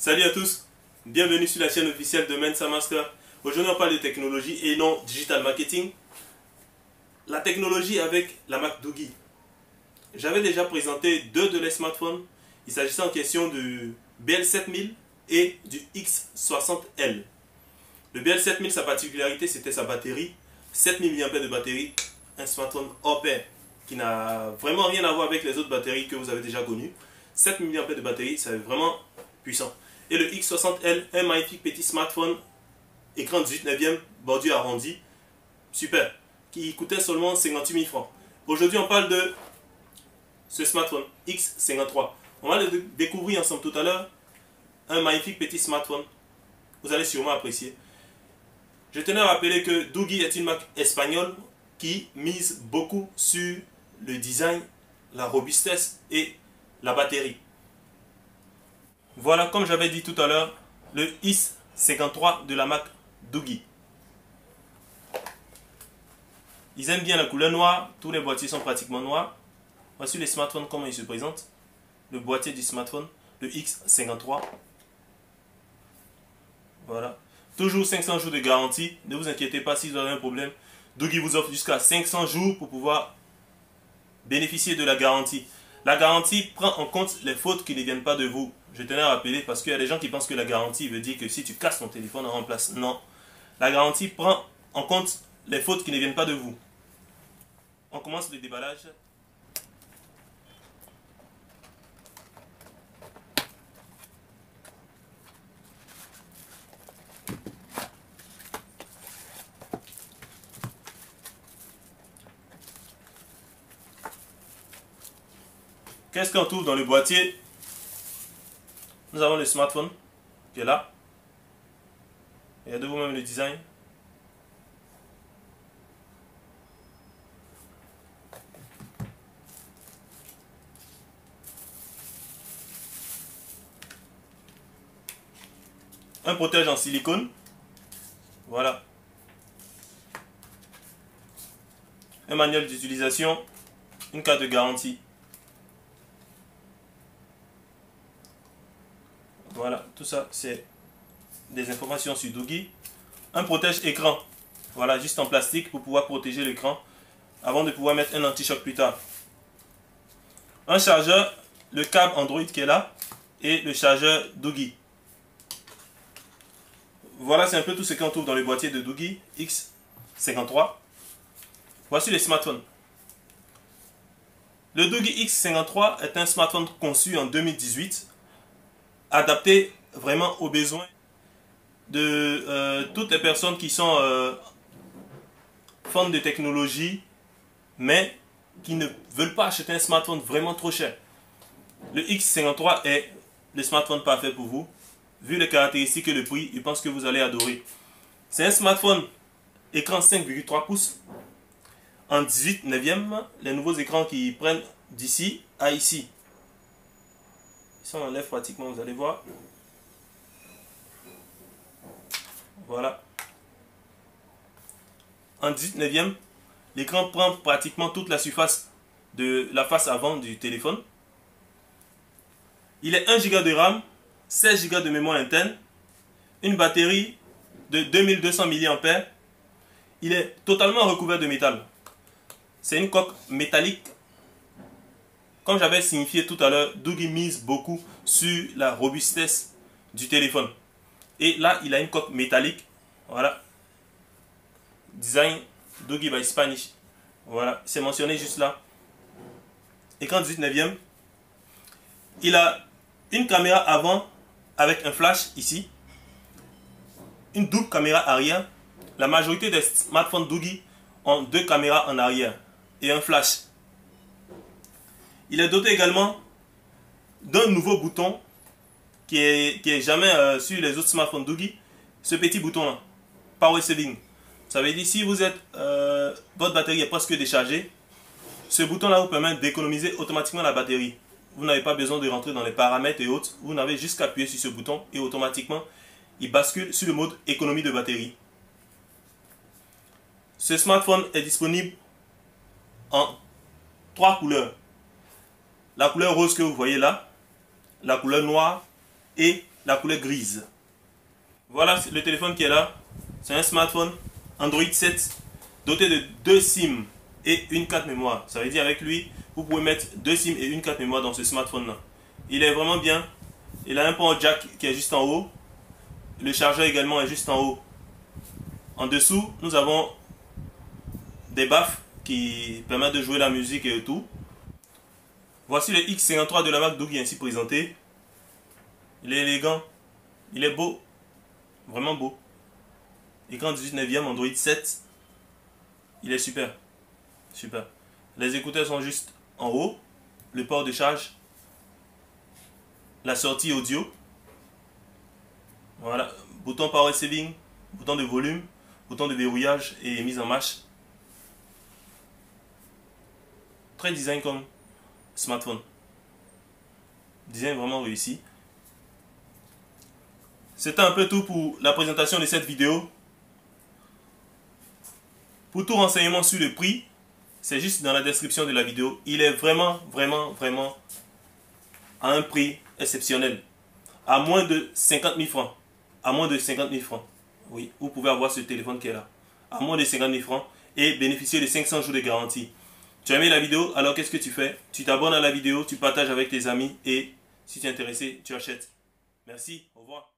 Salut à tous, bienvenue sur la chaîne officielle de Mensa Master. Aujourd'hui on parle de technologie et non digital marketing. La technologie avec la marque Doogee. J'avais déjà présenté deux de les smartphones. Il s'agissait en question du BL7000 et du X60L. Le BL7000, sa particularité c'était sa batterie, 7000 mAh de batterie, un smartphone hors pair qui n'a vraiment rien à voir avec les autres batteries que vous avez déjà connues. 7000 mAh de batterie, c'est vraiment puissant. Et le X60L, un magnifique petit smartphone, écran 18 neuvième, bordure arrondie, super, qui coûtait seulement 58 000 francs. Aujourd'hui, on parle de ce smartphone X53. On va le découvrir ensemble tout à l'heure. Un magnifique petit smartphone. Vous allez sûrement apprécier. Je tenais à rappeler que Doogee est une marque espagnole qui mise beaucoup sur le design, la robustesse et la batterie. Voilà, comme j'avais dit tout à l'heure, le X53 de la marque Doogee. Ils aiment bien la couleur noire, tous les boîtiers sont pratiquement noirs. Voici les smartphones, comment ils se présentent. Le boîtier du smartphone, le X53. Voilà. Toujours 500 jours de garantie, ne vous inquiétez pas si vous avez un problème. Doogee vous offre jusqu'à 500 jours pour pouvoir bénéficier de la garantie. La garantie prend en compte les fautes qui ne viennent pas de vous. Je tenais à rappeler parce qu'il y a des gens qui pensent que la garantie veut dire que si tu casses ton téléphone, on remplace. Non. La garantie prend en compte les fautes qui ne viennent pas de vous. On commence le déballage. Qu'est-ce qu'on trouve dans le boîtier? Nous avons le smartphone qui est là. Regardez vous-même le design. Un protège en silicone. Voilà. Un manuel d'utilisation. Une carte de garantie. Voilà, tout ça c'est des informations sur Doogee. Un protège écran, voilà, juste en plastique pour pouvoir protéger l'écran avant de pouvoir mettre un anti-choc plus tard. Un chargeur, le câble Android qui est là et le chargeur Doogee. Voilà, c'est un peu tout ce qu'on trouve dans le boîtier de Doogee X53. Voici les smartphones. Le Doogee X53 est un smartphone conçu en 2018. Adapté vraiment aux besoins de toutes les personnes qui sont fans de technologie, mais qui ne veulent pas acheter un smartphone vraiment trop cher. Le X53 est le smartphone parfait pour vous. Vu les caractéristiques et le prix, je pense que vous allez adorer. C'est un smartphone écran 5,3 pouces en 18 neuvième. Les nouveaux écrans qui prennent d'ici à ici. Si on enlève pratiquement, vous allez voir. Voilà. En 18 neuvième, l'écran prend pratiquement toute la surface de la face avant du téléphone. Il est 1 Go de RAM, 16 Go de mémoire interne, une batterie de 2200 mAh. Il est totalement recouvert de métal. C'est une coque métallique. Comme j'avais signifié tout à l'heure, Doogee mise beaucoup sur la robustesse du téléphone. Et là, il a une coque métallique. Voilà. Design Doogee by Spanish. Voilà, c'est mentionné juste là. Écran 18 neuvième. Il a une caméra avant avec un flash ici. Une double caméra arrière. La majorité des smartphones Doogee ont deux caméras en arrière et un flash. Il est doté également d'un nouveau bouton qui est jamais sur les autres smartphones Doogee. Ce petit bouton là, Power Saving. Ça veut dire si vous êtes, votre batterie est presque déchargée, ce bouton là vous permet d'économiser automatiquement la batterie. Vous n'avez pas besoin de rentrer dans les paramètres et autres. Vous n'avez juste qu'à appuyer sur ce bouton et automatiquement il bascule sur le mode économie de batterie. Ce smartphone est disponible en 3 couleurs. La couleur rose que vous voyez là, la couleur noire et la couleur grise. Voilà le téléphone qui est là. C'est un smartphone Android 7 doté de 2 SIM et une carte mémoire. Ça veut dire avec lui, vous pouvez mettre 2 SIM et une carte mémoire dans ce smartphone là. Il est vraiment bien. Il a un port jack qui est juste en haut. Le chargeur également est juste en haut. En dessous, nous avons des baffes qui permettent de jouer la musique et tout. Voici le X53 de la marque Doogee ainsi présenté. Il est élégant. Il est beau. Vraiment beau. Écran 18 neuvième, Android 7. Il est super. Super. Les écouteurs sont juste en haut. Le port de charge. La sortie audio. Voilà. Bouton power saving. Bouton de volume. Bouton de verrouillage et mise en marche. Très design comme smartphone. Design vraiment réussi. C'était un peu tout pour la présentation de cette vidéo. Pour tout renseignement sur le prix, c'est juste dans la description de la vidéo. Il est vraiment à un prix exceptionnel. À moins de 50 000 francs. À moins de 50 000 francs. Oui, vous pouvez avoir ce téléphone qui est là. À moins de 50 000 francs et bénéficier de 500 jours de garantie. Tu as aimé la vidéo, alors qu'est-ce que tu fais? Tu t'abonnes à la vidéo, tu partages avec tes amis et si tu es intéressé, tu achètes. Merci, au revoir.